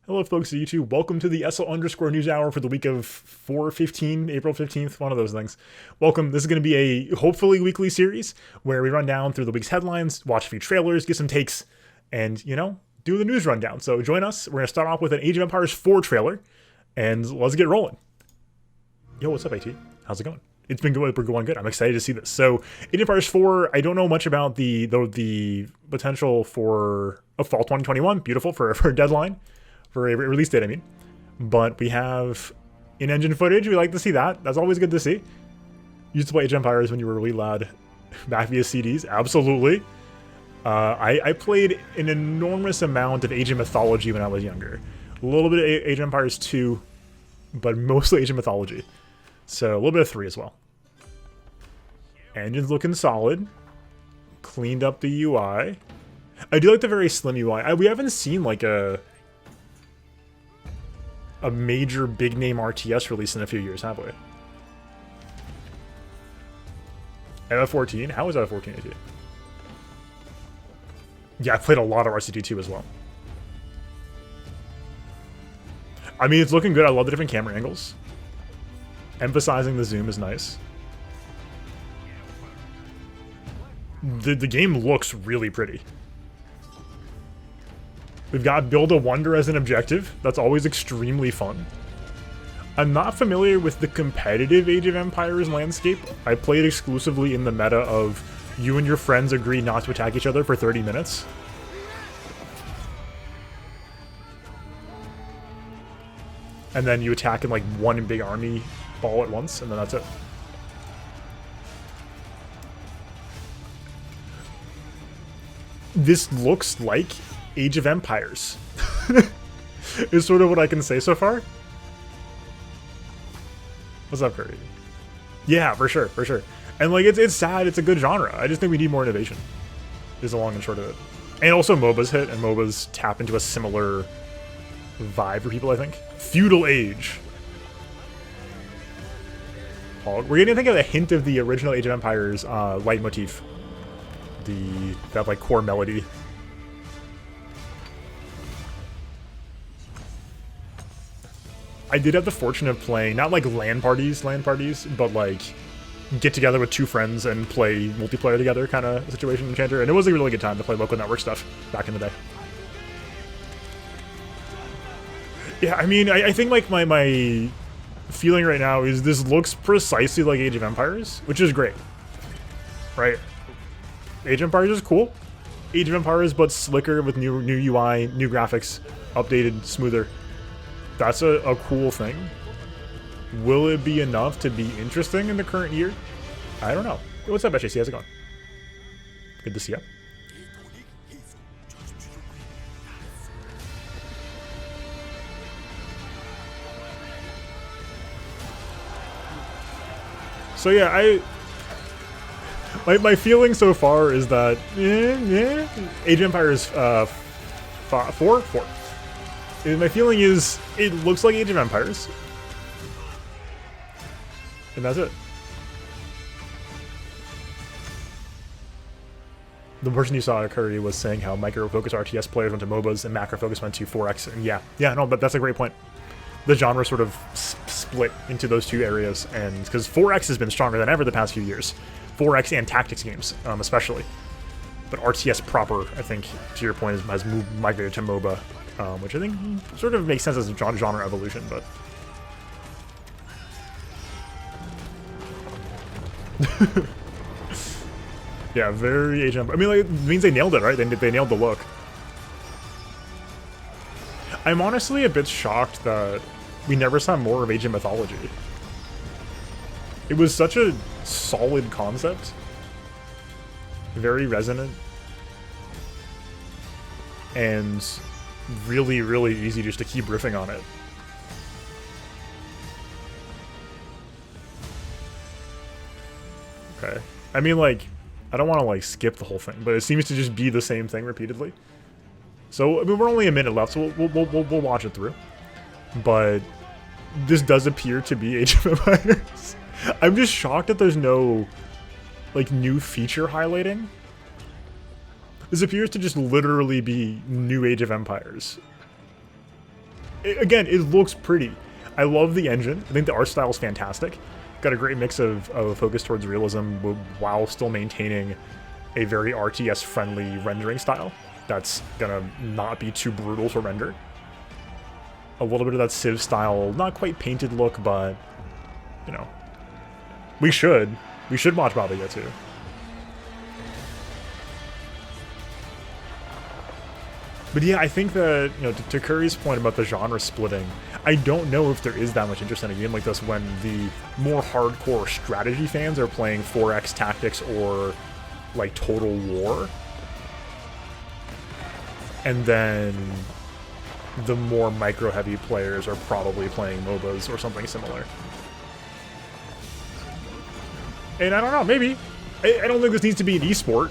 Hello, folks at YouTube. Welcome to the Essell Underscore News Hour for the week of 4/15, April 15th, one of those things. Welcome. This is going to be a hopefully weekly series where we run down through the week's headlines, watch a few trailers, get some takes, and, do the news rundown. So join us. We're going to start off with an Age of Empires 4 trailer, and let's get rolling. Yo, what's up, AT? How's it going? It's been good. We're going good. I'm excited to see this. So, Age of Empires 4, I don't know much about the potential for a fall 2021. Beautiful for a deadline. For a release date, I mean. But we have in-engine footage. We like to see that. That's always good to see. Used to play Age of Empires when you were really loud. Back via CDs. Absolutely. I played an enormous amount of Age of Mythology when I was younger. A little bit of Age of Empires 2, but mostly Age of Mythology. So a little bit of 3 as well. Engine's looking solid. Cleaned up the UI. I do like the very slim UI. We haven't seen like a major big name RTS release in a few years, have we? FF14? How is FF14 AT? Yeah, I played a lot of RCT2 as well. I mean, it's looking good. I love the different camera angles. Emphasizing the zoom is nice. The game looks really pretty. We've got Build a Wonder as an objective. That's always extremely fun. I'm not familiar with the competitive Age of Empires landscape. I played exclusively in the meta of you and your friends agree not to attack each other for 30 minutes. And then you attack in like one big army ball at once, and then that's it. This looks like Age of Empires. Is sort of what I can say so far. What's up, Curry? Yeah, for sure, for sure. And like it's sad, it's a good genre. I just think we need more innovation. Is the long and short of it. And also MOBAs hit, and MOBAs tap into a similar vibe for people, I think. Feudal Age. We're getting, I think, a hint of the original Age of Empires leitmotif. That like core melody. I did have the fortune of playing, not like LAN parties, but like get together with 2 friends and play multiplayer together kind of situation in Enchanter, and it was a really good time to play local network stuff back in the day. Yeah, I mean, I think like my feeling right now is this looks precisely like Age of Empires, which is great, right? Age of Empires is cool. Age of Empires, but slicker with new UI, new graphics, updated, smoother. That's a cool thing. Will it be enough to be interesting in the current year? I don't know. What's up, HAC? How's it going? Good to see you. So yeah, my feeling so far is that Age of Empires 4. And my feeling is it looks like Age of Empires, and that's it. The person you saw at Curry was saying how micro-focus RTS players went to MOBAs and macro-focus went to 4X, and yeah, no, but that's a great point. The genre sort of split into those 2 areas, and because 4X has been stronger than ever the past few years, 4X and tactics games, especially. But RTS proper, I think, to your point, has migrated to MOBA, which I think sort of makes sense as a genre evolution, but... yeah, very Age of Empires. I mean, like, it means they nailed it, right? They nailed the look. I'm honestly a bit shocked that we never saw more of Age of Mythology. It was such a solid concept. Very resonant. And really, really easy just to keep riffing on it. Okay. I mean, like, I don't want to, like, skip the whole thing, but it seems to just be the same thing repeatedly. So, I mean, we're only a minute left, so we'll watch it through. But this does appear to be Age of Empires. I'm just shocked that there's no, like, new feature highlighting. This appears to just literally be new Age of Empires. again, it looks pretty. I love the engine. I think the art style is fantastic. Got a great mix of focus towards realism while still maintaining a very RTS-friendly rendering style that's gonna not be too brutal to render. A little bit of that Civ style, not quite painted look, but, you know, we should watch Baba get too. But yeah, I think that, you know, to Curry's point about the genre splitting, I don't know if there is that much interest in a game like this when the more hardcore strategy fans are playing 4X Tactics or, like, Total War. And then the more micro-heavy players are probably playing MOBAs or something similar. And I don't know, maybe. I don't think this needs to be an esport,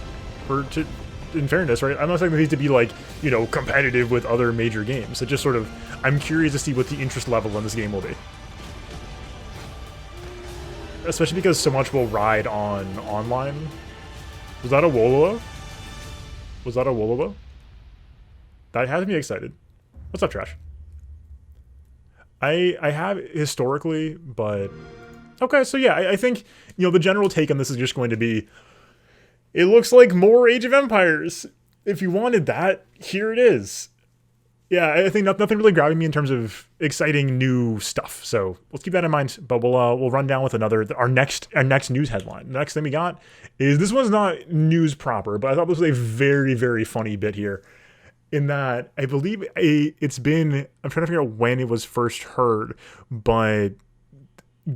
in fairness, right? I'm not saying it needs to be, like, you know, competitive with other major games. It just sort of, I'm curious to see what the interest level in this game will be. Especially because so much will ride on online. Was that a Wololo? Was that a Wololo? That has me excited. What's up, Trash? I have historically, but... Okay, so yeah, I think, you know, the general take on this is just going to be, it looks like more Age of Empires. If you wanted that, here it is. Yeah, I think nothing really grabbing me in terms of exciting new stuff. So let's keep that in mind. But we'll run down with our next news headline. The next thing we got is, this one's not news proper, but I thought this was a very, very funny bit here. In that, I believe it's been, I'm trying to figure out when it was first heard, but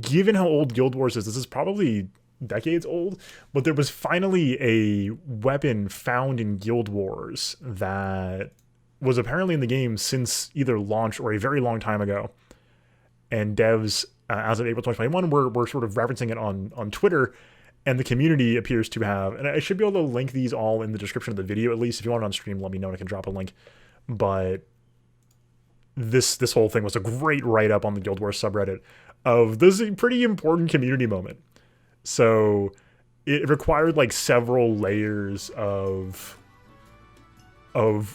given how old Guild Wars is, this is probably decades old, but there was finally a weapon found in Guild Wars that was apparently in the game since either launch or a very long time ago. And devs, as of April 2021, were sort of referencing it on Twitter, and the community appears to have, and I should be able to link these all in the description of the video at least. If you want it on stream, let me know and I can drop a link. But this whole thing was a great write-up on the Guild Wars subreddit of this pretty important community moment. So it required like several layers of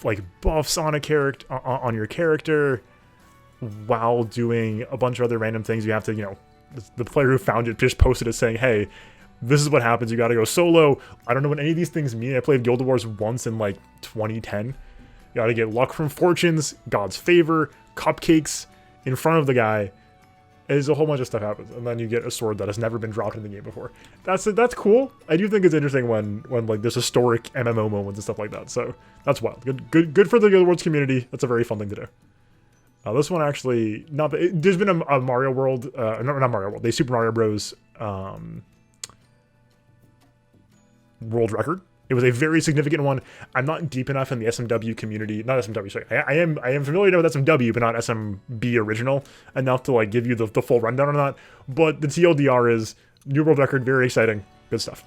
like buffs on a character, on your character, while doing a bunch of other random things. You have to, you know, the player who found it just posted it saying, hey, this is what happens. You got to go solo. I don't know what any of these things mean. I played Guild Wars once in like 2010. You got to get luck from fortunes, God's favor, cupcakes in front of the guy. There's a whole bunch of stuff happens, and then you get a sword that has never been dropped in the game before. That's cool. I do think it's interesting when like there's historic MMO moments and stuff like that. So that's wild. Good for the Guild Wars community. That's a very fun thing to do. This one actually there's been a Mario World, not Mario World, a Super Mario Bros. World record. It was a very significant one. I'm not deep enough in the SMW community. Not SMW, sorry. I am familiar with SMW, but not SMB original enough to like give you the full rundown on that. But the TLDR is new world record, very exciting, good stuff.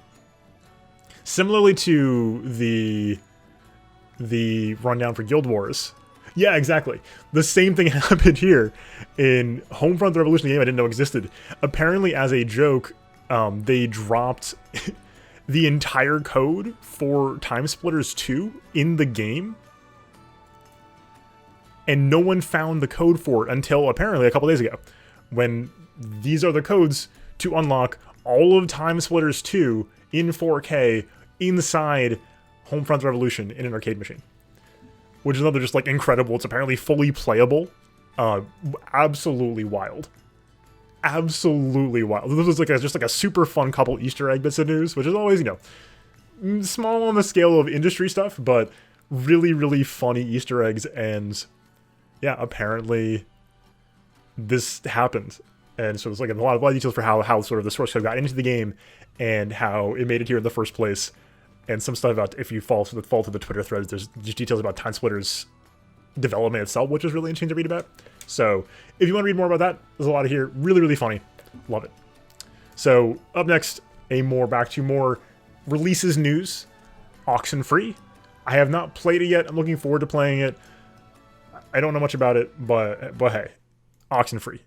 Similarly to the rundown for Guild Wars. Yeah, exactly. The same thing happened here in Homefront Revolution, the game I didn't know existed. Apparently, as a joke, they dropped the entire code for Time Splitters 2 in the game, and no one found the code for it until apparently a couple days ago, when these are the codes to unlock all of Time Splitters 2 in 4K inside Homefront Revolution in an arcade machine. Which is another just like incredible. It's apparently fully playable. Absolutely wild. Absolutely wild. This was like just like a super fun couple Easter egg bits of news, which is always, you know, small on the scale of industry stuff, but really, really funny Easter eggs. And yeah, apparently this happened. And so it's like a lot of details for how sort of the source code got into the game and how it made it here in the first place. And some stuff about if you fall to the Twitter threads, there's just details about Time Splitters development itself, which is really interesting to read about. So if you want to read more about that, there's a lot of here. Really, really funny. Love it. So up next, back to more releases news. Oxenfree. I have not played it yet. I'm looking forward to playing it. I don't know much about it, but hey, Oxenfree.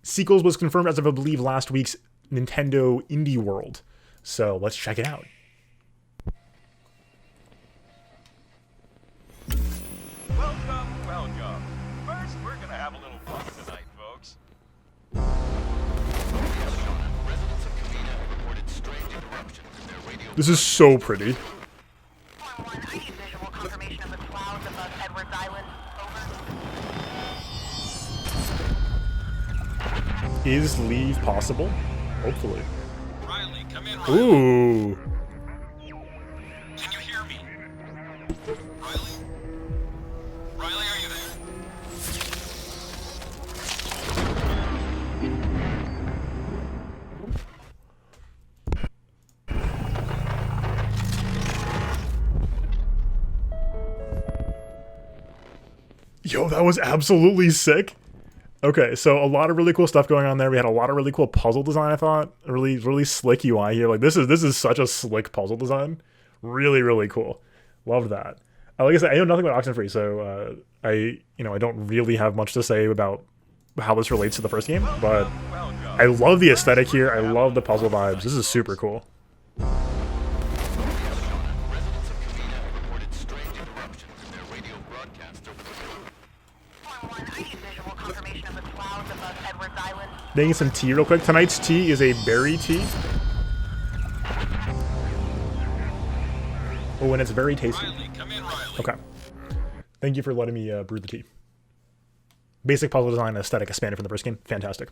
Sequels was confirmed as of, I believe, last week's Nintendo Indie World. So let's check it out. Welcome. First, we're gonna have This is so pretty. Is leave possible? Hopefully. Riley, come in, Riley. Ooh. Can you hear me? Riley? Riley, are you there? Yo, that was absolutely sick. Okay, so a lot of really cool stuff going on there. We had a lot of really cool puzzle design, I thought. Really slick UI here. Like, this is such a slick puzzle design. Really cool. Loved that. Like I said, I know nothing about Oxenfree, so I don't really have much to say about how this relates to the first game, but I love the aesthetic here. I love the puzzle vibes. This is super cool. Making some tea real quick. Tonight's tea is a berry tea. Oh, and it's very tasty. Riley, come in, Riley. Okay. Thank you for letting me brew the tea. Basic puzzle design aesthetic expanded from the first game. Fantastic.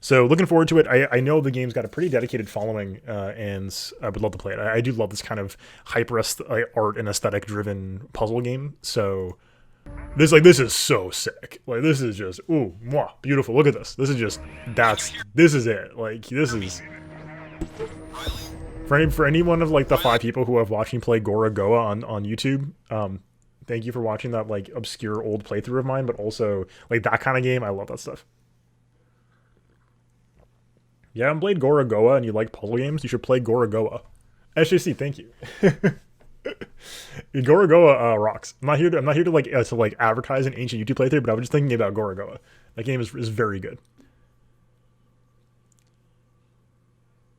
So looking forward to it. I know the game's got a pretty dedicated following, and I would love to play it. I do love this kind of hyper art and aesthetic driven puzzle game. So this is so sick. Like, this is just, ooh, mwah, beautiful. Look at this. This is it. Like, this is, for any one of like the 5 people who have watched me play Gorogoa on YouTube, thank you for watching that like obscure old playthrough of mine, but also like that kind of game. I love that stuff. You haven't played Gorogoa and you like puzzle games, you should play Gorogoa. SJC, thank you. Gorogoa rocks. I'm not here to like advertise an ancient YouTube playthrough, but I was just thinking about Gorogoa. That game is very good.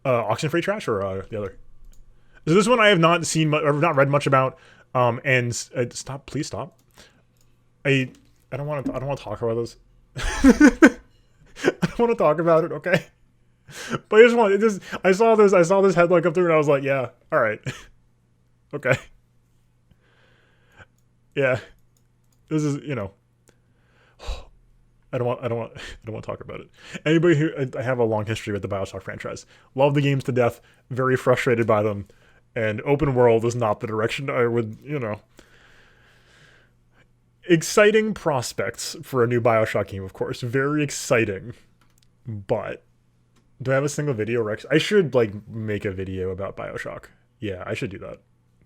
Oxenfree trash or the other? So this one I have not seen or not read much about. And stop, please stop. I don't want to talk about this. I don't want to talk about it. Okay. But I saw this headline come through and I was like, yeah, all right. Okay. Yeah. This is, I don't want to talk about it. Anybody who I have a long history with the Bioshock franchise. Love the games to death, very frustrated by them, and open world is not the direction I would, Exciting prospects for a new Bioshock game, of course. Very exciting. But do I have a single video, Rex? I should make a video about Bioshock. Yeah, I should do that.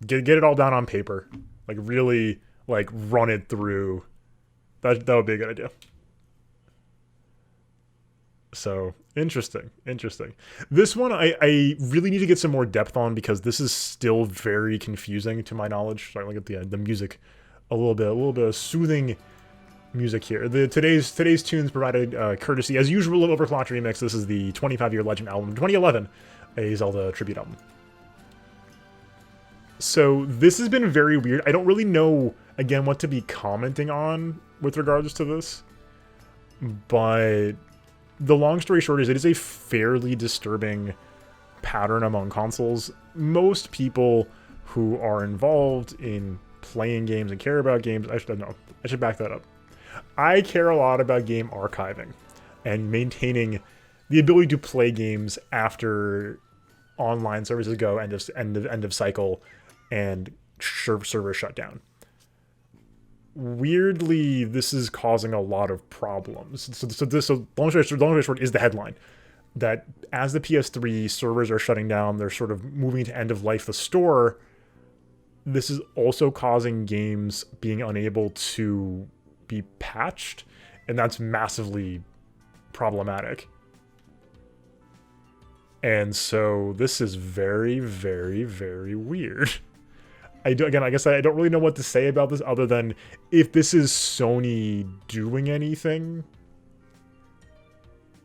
Get it all down on paper. Like really run it through. That would be a good idea. So interesting. This one I really need to get some more depth on because this is still very confusing to my knowledge. Sorry, look at the music, a little bit of soothing music here. Today's tunes provided courtesy, as usual, of Overclocked Remix. This is the 25-year Legend album, 2011, a Zelda tribute album. So this has been very weird. I don't really know, again, what to be commenting on with regards to this. But the long story short is it is a fairly disturbing pattern among consoles. Most people who are involved in playing games and care about games, I should back that up. I care a lot about game archiving and maintaining the ability to play games after online services go end of cycle and server shutdown. Weirdly, this is causing a lot of problems. So long story short is the headline that as the PS3 servers are shutting down, they're sort of moving to end of life the store. This is also causing games being unable to be patched, and that's massively problematic. And so this is very weird. I guess I don't really know what to say about this other than if this is Sony doing anything,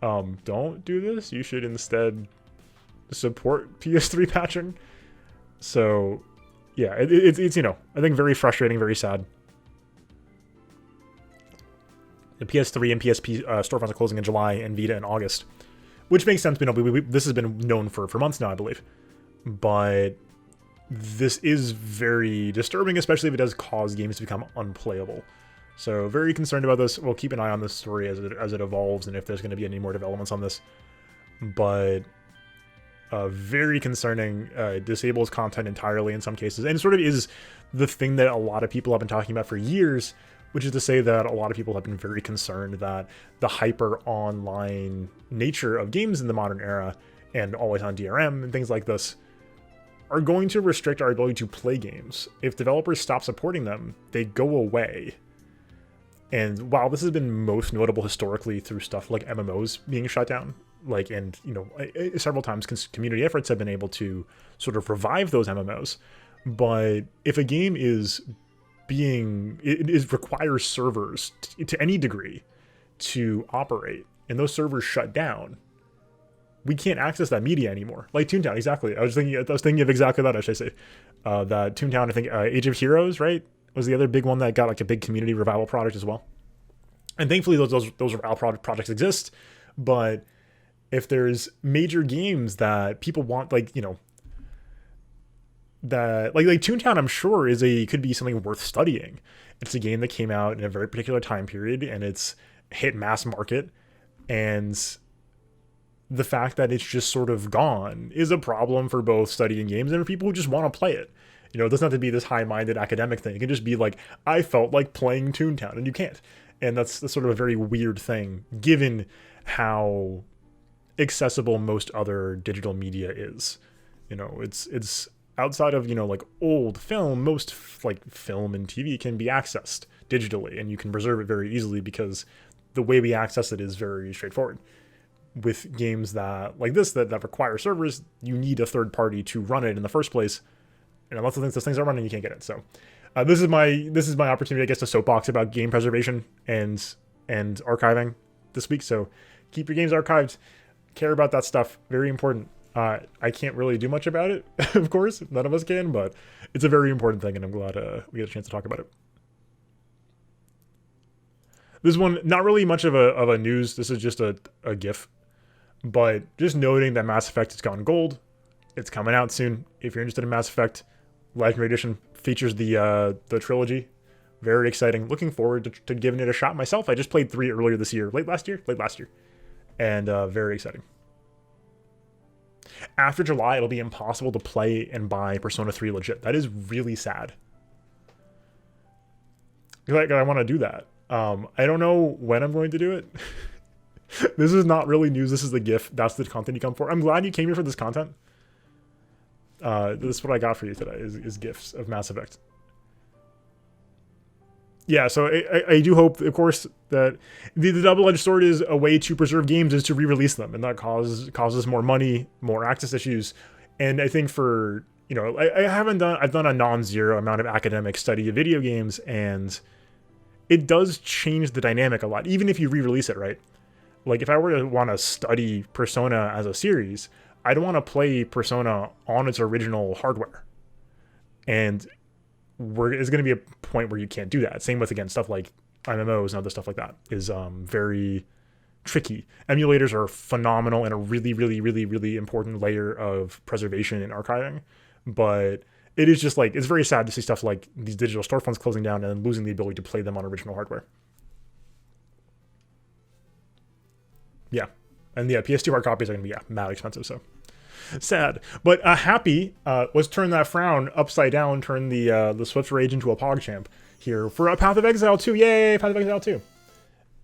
don't do this. You should instead support PS3 patching. So yeah, it's I think very frustrating, very sad. The PS3 and PSP storefronts are closing in July and Vita in August, which makes sense. This has been known for months now, I believe. But this is very disturbing, especially if it does cause games to become unplayable. So very concerned about this. We'll keep an eye on this story as it evolves and if there's going to be any more developments on this. But very concerning. Disables content entirely in some cases. And it sort of is the thing that a lot of people have been talking about for years, which is to say that a lot of people have been very concerned that the hyper online nature of games in the modern era and always on DRM and things like this are going to restrict our ability to play games. If developers stop supporting them, they go away. And while this has been most notable historically through stuff like MMOs being shut down, several times community efforts have been able to sort of revive those MMOs. But if a game requires servers to any degree to operate, and those servers shut down, we can't access that media anymore. Like Toontown, exactly. I was thinking of exactly that. I should say that Toontown. I think Age of Heroes, right, was the other big one that got like a big community revival project as well. And thankfully, those revival projects exist. But if there's major games that people want, that Toontown, I'm sure could be something worth studying. It's a game that came out in a very particular time period, and it's hit mass market, and the fact that it's just sort of gone is a problem for both studying games and for people who just want to play it. It doesn't have to be this high-minded academic thing. It can just be like, I felt like playing Toontown, and you can't. And that's sort of a very weird thing, given how accessible most other digital media is. It's outside of, old film, most film and TV can be accessed digitally, and you can preserve it very easily because the way we access it is very straightforward. With games that require servers, you need a third party to run it in the first place, and unless those things are running, you can't get it. So this is my opportunity, I guess, to soapbox about game preservation and archiving this week. So keep your games archived, care about that stuff, very important. I can't really do much about it, of course, none of us can, but it's a very important thing, and I'm glad we get a chance to talk about it. This one, not really much of a news. This is just a GIF. But just noting that Mass Effect has gone gold. It's coming out soon. If you're interested in Mass Effect, Legendary Edition features the trilogy. Very exciting. Looking forward to giving it a shot myself. I just played 3 earlier this year. Late last year. And very exciting. After July, it'll be impossible to play and buy Persona 3 legit. That is really sad. I want to do that. I don't know when I'm going to do it. This is not really news. This is the GIF. That's the content you come for. I'm glad you came here for this content. This is what I got for you today is GIFs of Mass Effect. Yeah, so I do hope, of course, that the double-edged sword is a way to preserve games is to re-release them, and that causes more money, more access issues. And I think for, I've done a non-zero amount of academic study of video games, and it does change the dynamic a lot, even if you re-release it, right? Like, if I were to want to study Persona as a series, I'd want to play Persona on its original hardware. And there's going to be a point where you can't do that. Same with, again, stuff like MMOs and other stuff like that is very tricky. Emulators are phenomenal and a really, really, really, really important layer of preservation and archiving. But it is just it's very sad to see stuff like these digital storefronts closing down and then losing the ability to play them on original hardware. Yeah. And yeah, PS2 hard copies are going to be mad expensive, so sad. But happy was turn that frown upside down, turn the Swift Rage into a PogChamp here for Path of Exile 2. Yay, Path of Exile 2.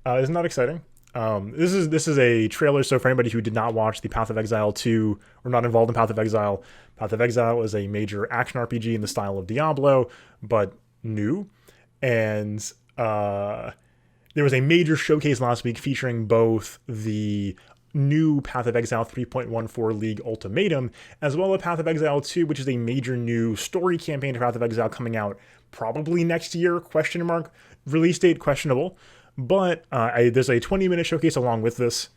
Isn't that exciting? This is a trailer, so for anybody who did not watch the Path of Exile 2 or not involved in Path of Exile is a major action RPG in the style of Diablo, but new. And there was a major showcase last week featuring both the new Path of Exile 3.14 League Ultimatum, as well as Path of Exile 2, which is a major new story campaign for Path of Exile coming out probably next year, ? Release date questionable. But there's a 20-minute showcase along with this.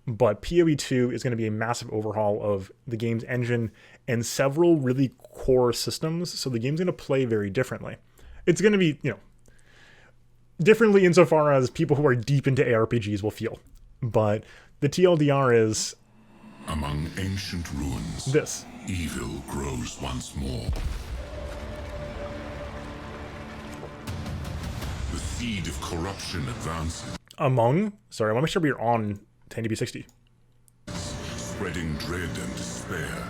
But PoE 2 is going to be a massive overhaul of the game's engine and several really core systems. So the game's going to play very differently. It's going to be, differently insofar as people who are deep into ARPGs will feel. But the TLDR is among ancient ruins. This. Evil grows once more. The seed of corruption advances, Sorry, I want to make sure we're on 1080p60. spreading dread and despair.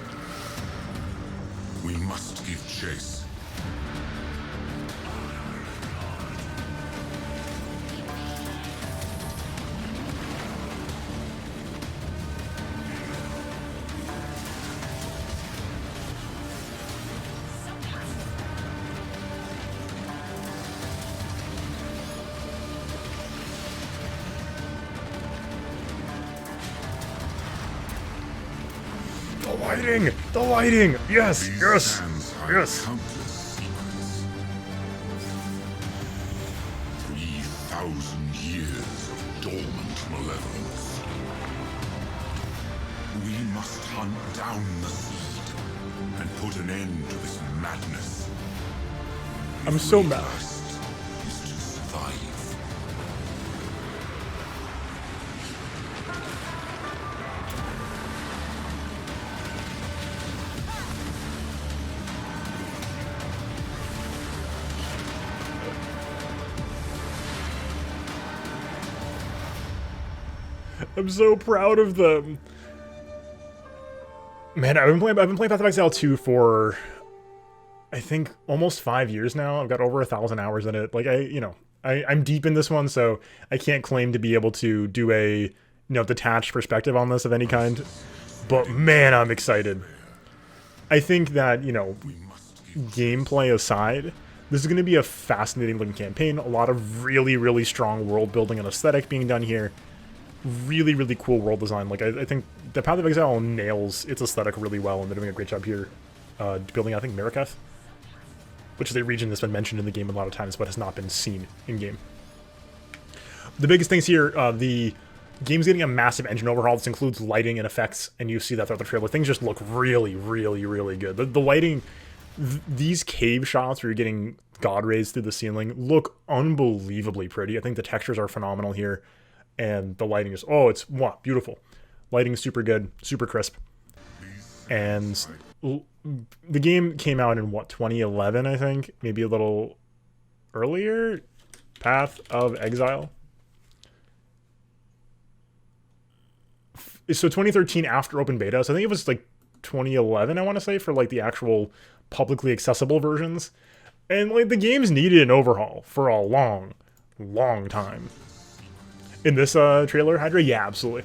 We must give chase. The lighting! Yes, These yes, sands hide yes. countless secrets. 3,000 years of dormant malevolence. We must hunt down the seed and put an end to this madness. I'm so mad. Quest is to survive. I'm so proud of them. Man, I've been playing Path of Exile 2 for, I think, almost 5 years now. I've got over 1,000 hours in it. Like, I'm deep in this one, so I can't claim to be able to do a, detached perspective on this of any kind. But man, I'm excited. I think that, gameplay aside, this is going to be a fascinating looking campaign. A lot of really, really strong world building and aesthetic being done here. Really, really cool world design. Like, I think the Path of Exile nails its aesthetic really well, and they're doing a great job here building, I think, Marrakech, which is a region that's been mentioned in the game a lot of times, but has not been seen in-game. The biggest things here, the game's getting a massive engine overhaul. This includes lighting and effects, and you see that throughout the trailer. Things just look really, really, really good. The lighting, these cave shots where you're getting god rays through the ceiling look unbelievably pretty. I think the textures are phenomenal here. And the lighting is, it's beautiful. Lighting is super good, super crisp. And the game came out in, 2011, I think? Maybe a little earlier? Path of Exile. So 2013 after open beta. So I think it was like 2011, I want to say, for like the actual publicly accessible versions. And like the game's needed an overhaul for a long, long time. In this trailer, Hydra? Yeah, absolutely.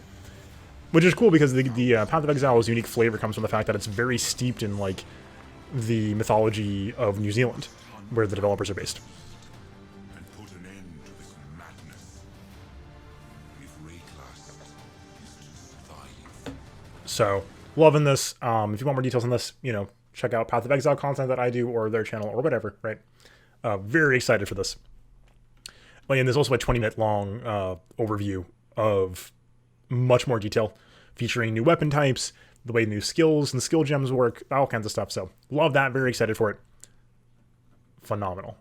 Which is cool because the Path of Exile's unique flavor comes from the fact that it's very steeped in, like, the mythology of New Zealand, where the developers are based. And put an end to this madness. If Rayclass is to survive. So, loving this. If you want more details on this, check out Path of Exile content that I do or their channel or whatever, right? Very excited for this. And there's also a 20-minute long overview of much more detail, featuring new weapon types, the way new skills and skill gems work, all kinds of stuff. So, love that. Very excited for it. Phenomenal.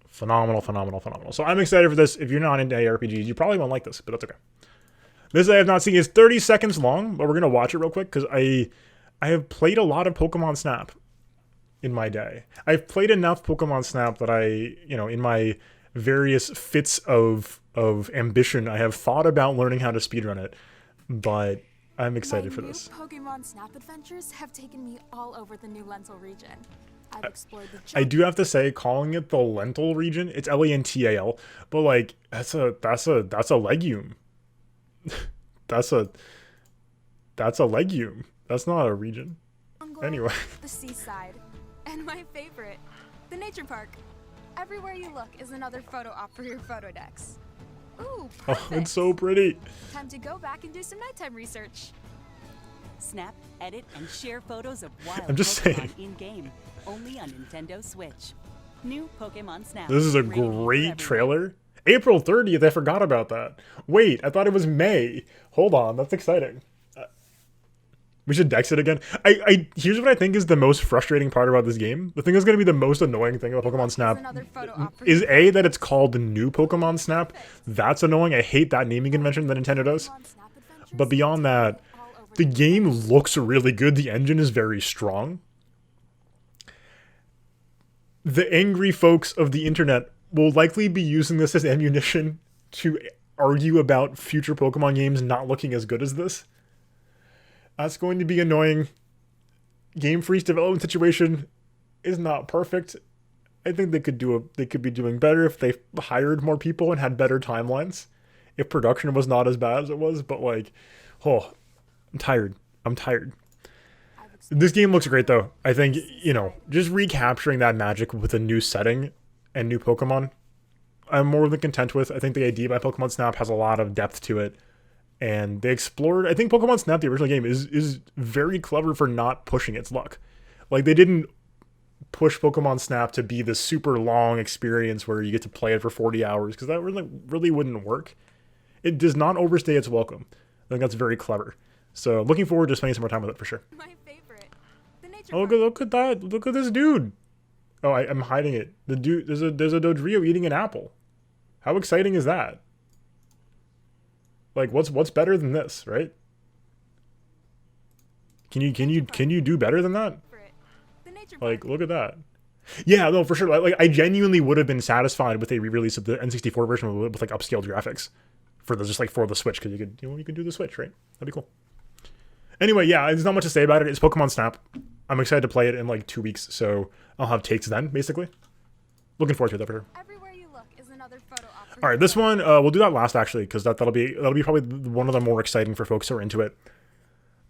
Phenomenal, phenomenal, phenomenal. So, I'm excited for this. If you're not into ARPGs, you probably won't like this, but that's okay. This I have not seen. It's 30 seconds long, but we're going to watch it real quick because I have played a lot of Pokemon Snap in my day. I've played enough Pokemon Snap that in my various fits of ambition, I have thought about learning how to speedrun it, but I'm excited for this. Pokemon Snap adventures have taken me all over the new Lental region. I've explored the I do have to say, calling it the Lental region, it's Lental, but like that's a legume. that's a legume. That's not a region. Anyway, the seaside, and my favorite, the nature park. Everywhere you look is another photo op for your photo decks. Ooh, perfect. Oh, it's so pretty. Time to go back and do some nighttime research. Snap, edit, and share photos of wild I'm just Pokemon saying. in-game, only on Nintendo Switch. New Pokemon Snap. This is a great trailer. April 30th, I forgot about that. Wait, I thought it was May. Hold on, that's exciting. We should dex it again. Here's what I think is the most frustrating part about this game. The thing that's going to be the most annoying thing about Pokemon Snap is A, that it's called the new Pokemon Snap. That's annoying. I hate that naming convention that Nintendo does. But beyond that, The game looks really good. The engine is very strong. The angry folks of the internet will likely be using this as ammunition to argue about future Pokemon games not looking as good as this. That's going to be annoying. Game Freak's development situation is not perfect. I think they could be doing better if they hired more people and had better timelines. If production was not as bad as it was, but like, oh, I'm tired. This game looks great though. I think, you know, just recapturing that magic with a new setting and new Pokemon, I'm more than content with. I think the idea by Pokemon Snap has a lot of depth to it. And they explored, I think Pokemon Snap, the original game, is very clever for not pushing its luck. Like, they didn't push Pokemon Snap to be this super long experience where you get to play it for 40 hours, because that really wouldn't work. It does not overstay its welcome. I think that's very clever. So, looking forward to spending some more time with it for sure. My favorite. The nature Oh, look at that. Look at this dude. Oh, I'm hiding it. The dude, there's a Dodrio eating an apple. How exciting is that? Like, what's better than this, right? Can you do better than that? Like, look at that. Yeah, no, for sure. Like I genuinely would have been satisfied with a re-release of the N64 version with like upscaled graphics for the for the Switch, because you could do the Switch, right? That'd be cool. Anyway, yeah, there's not much to say about it. It's Pokemon Snap. I'm excited to play it in like 2 weeks, so I'll have takes then, basically. Looking forward to it, though, for sure. Everywhere you look is another photo op. All right, this one we'll do that last actually, because that'll be probably one of the more exciting for folks who are into it.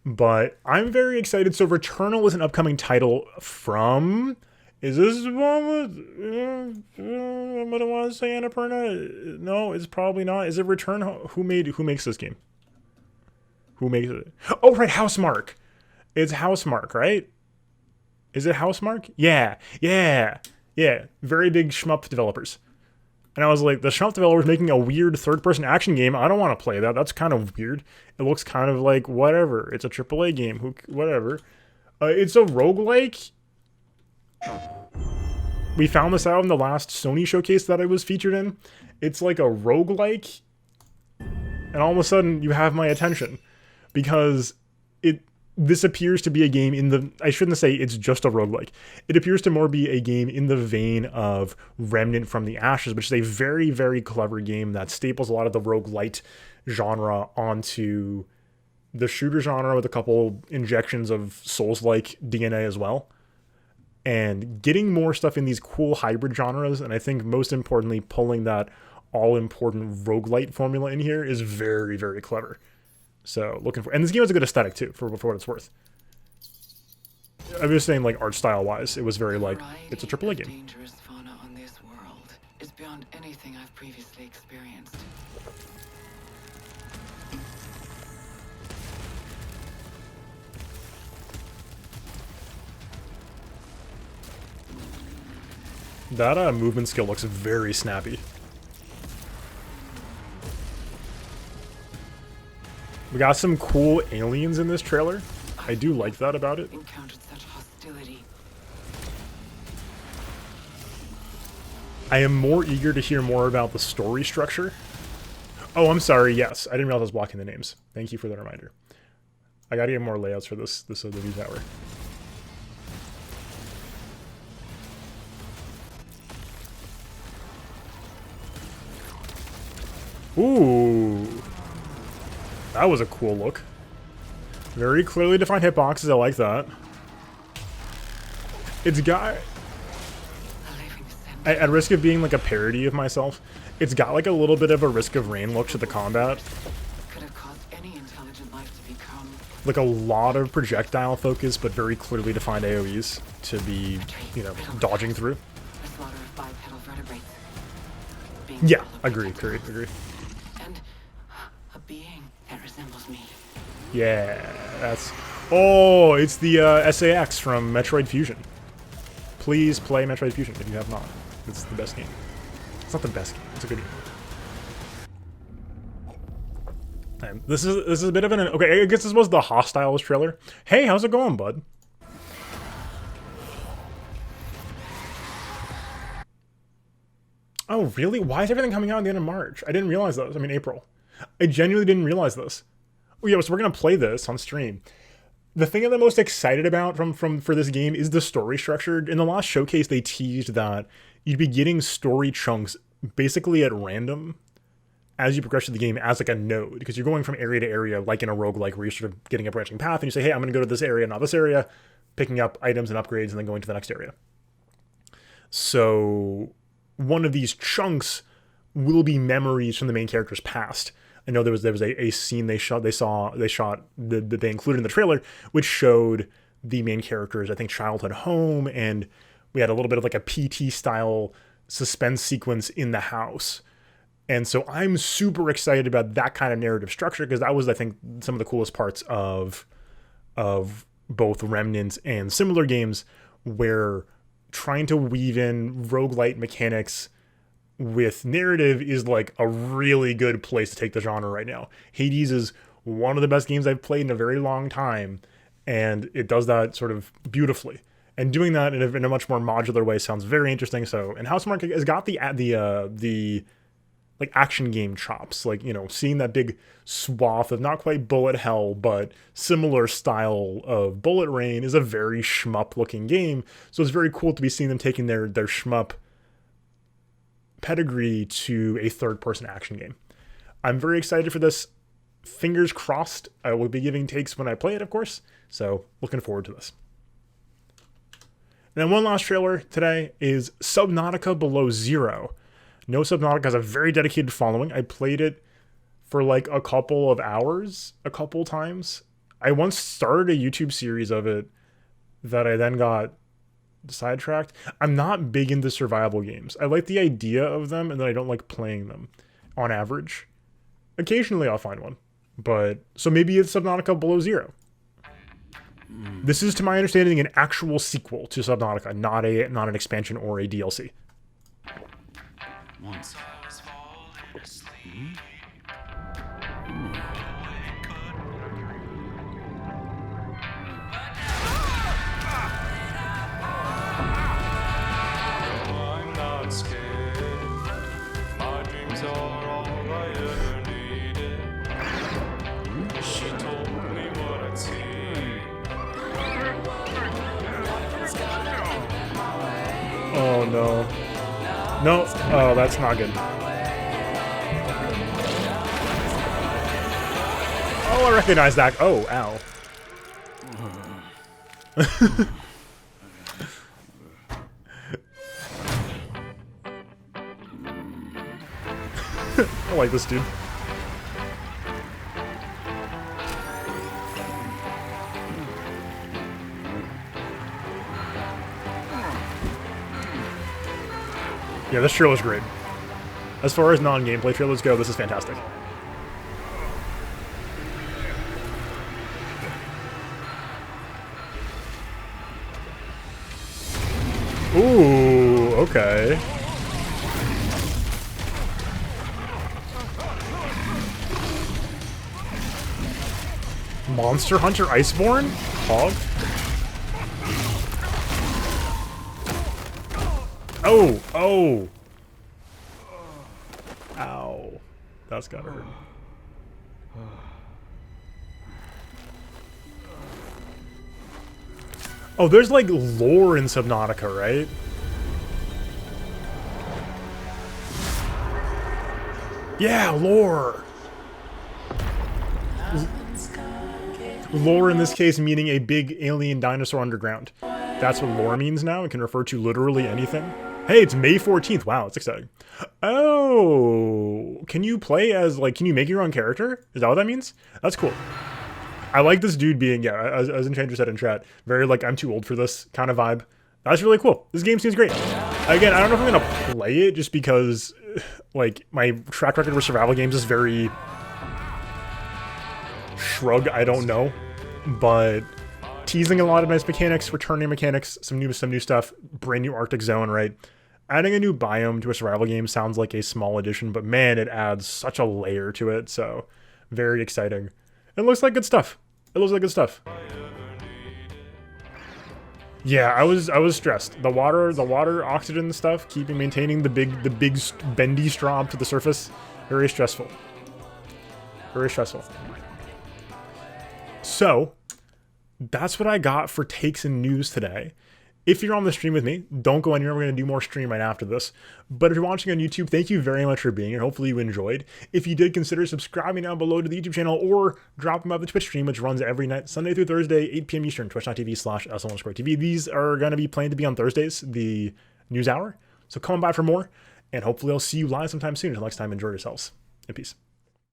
But I'm very excited. So Returnal is an upcoming title from. Is this one with? I'm gonna want to say Annapurna. No, it's probably not. Is it Returnal? Who makes this game? Who makes it? Oh, right, Housemarque. It's Housemarque, right? Is it Housemarque? Yeah. Very big shmup developers. And I was like, the shmup developer's making a weird third-person action game. I don't want to play that. That's kind of weird. It looks kind of like whatever. It's a AAA game. Whatever. It's a roguelike. We found this out in the last Sony showcase that I was featured in. It's like a roguelike. And all of a sudden, you have my attention. Because this appears to be a game in the... I shouldn't say it's just a roguelike. It appears to more be a game in the vein of Remnant from the Ashes, which is a very, very clever game that staples a lot of the roguelite genre onto the shooter genre with a couple injections of Souls-like DNA as well. And getting more stuff in these cool hybrid genres, and I think most importantly, pulling that all-important roguelite formula in here is very, very clever. So looking for, and this game has a good aesthetic too, for what it's worth. I'm just saying, like art style wise, it was very like it's a AAA game. Dangerous fauna on this world is beyond anything I've previously experienced. That movement skill looks very snappy. We got some cool aliens in this trailer. I do like that about it. Encountered such hostility. I am more eager to hear more about the story structure. Oh, I'm sorry. Yes, I didn't realize I was blocking the names. Thank you for the reminder. I gotta get more layouts for this the news hour. Ooh. That was a cool look. Very clearly defined hitboxes, I like that. It's got... At risk of being like a parody of myself, it's got like a little bit of a Risk of Rain look to the combat. Could have caused any intelligent life to become... Like a lot of projectile focus, but very clearly defined AoEs to be, you know, dodging through. The slaughter of bipedal vertebrates. Yeah, agree. And a being that resembles me. Yeah, that's... Oh, it's the SAX from Metroid Fusion. Please play Metroid Fusion if you have not. It's the best game. It's not the best game. It's a good game. This is a bit of an... Okay, I guess this was the Hostiles trailer. Hey, how's it going, bud? Oh, really? Why is everything coming out at the end of March? I didn't realize this. I mean, April. I genuinely didn't realize this. yeah, so we're gonna play this on stream. The thing I'm the most excited about for this game is the story structure. In the last showcase, they teased that you'd be getting story chunks basically at random as you progress through the game as like a node, because you're going from area to area like in a roguelike where you're sort of getting a branching path and you say, hey, I'm gonna go to this area, not this area, picking up items and upgrades and then going to the next area. So one of these chunks will be memories from the main character's past. I know there was a scene they included in the trailer, which showed the main character's, I think, childhood home, and we had a little bit of like a PT style suspense sequence in the house. And so I'm super excited about that kind of narrative structure, because that was, I think, some of the coolest parts of both Remnant and similar games, where trying to weave in roguelite mechanics with narrative is like a really good place to take the genre right now. Hades is one of the best games I've played in a very long time, and it does that sort of beautifully. And doing that in a much more modular way sounds very interesting. So, and Housemarque has got the like action game chops, like, you know, seeing that big swath of not quite bullet hell, but similar style of Bullet Rain is a very shmup looking game. So it's very cool to be seeing them taking their shmup pedigree to a third-person action game. I'm very excited for this. Fingers crossed I will be giving takes when I play it, of course. So looking forward to this. And then one last trailer today is Subnautica Below Zero. No, Subnautica has a very dedicated following. I played it for like a couple of hours, a couple times. I once started a YouTube series of it that I then got sidetracked. I'm not big into survival games. I like the idea of them, and then I don't like playing them on average. Occasionally I'll find one, but so maybe it's Subnautica Below Zero. This is, to my understanding, an actual sequel to Subnautica, not an expansion or a DLC. Once. I'm not scared. My dreams are all I ever needed. She told me what I'd see. Oh no. No. Oh, that's not good. Oh, I recognize that. Oh, ow. I like this dude. Yeah, this trailer's great. As far as non-gameplay trailers go, this is fantastic. Ooh, okay. Monster Hunter Iceborne? Hog? Oh, oh. Ow. That's gotta hurt. Oh, there's like lore in Subnautica, right? Yeah, lore. Lore in this case meaning a big alien dinosaur underground. That's what lore means now. It can refer to literally anything. Hey, it's May 14th. Wow, it's exciting. Oh, can you play as, like, can you make your own character? Is that what that means? That's cool. I like this dude being, yeah, as Enchanter said in chat, very, like, I'm too old for this kind of vibe. That's really cool. This game seems great. Again, I don't know if I'm going to play it just because, like, my track record with survival games is very shrug, I don't know. But teasing a lot of nice mechanics, returning mechanics, some new stuff, brand new Arctic zone, right? Adding a new biome to a survival game sounds like a small addition, but man, it adds such a layer to it. So very exciting. It looks like good stuff. It looks like good stuff. Yeah, I was stressed. The water, oxygen stuff, maintaining the big bendy straw up to the surface, very stressful. Very stressful. So that's what I got for takes and news today. If you're on the stream with me, don't go anywhere. We're going to do more stream right after this. But if you're watching on YouTube, thank you very much for being here. Hopefully you enjoyed. If you did, consider subscribing down below to the YouTube channel or dropping by the Twitch stream, which runs every night, Sunday through Thursday, 8 p.m. Eastern, twitch.tv/Essell_TV. These are going to be planned to be on Thursdays, the news hour. So come on by for more, and hopefully I'll see you live sometime soon. Until next time, enjoy yourselves. And peace.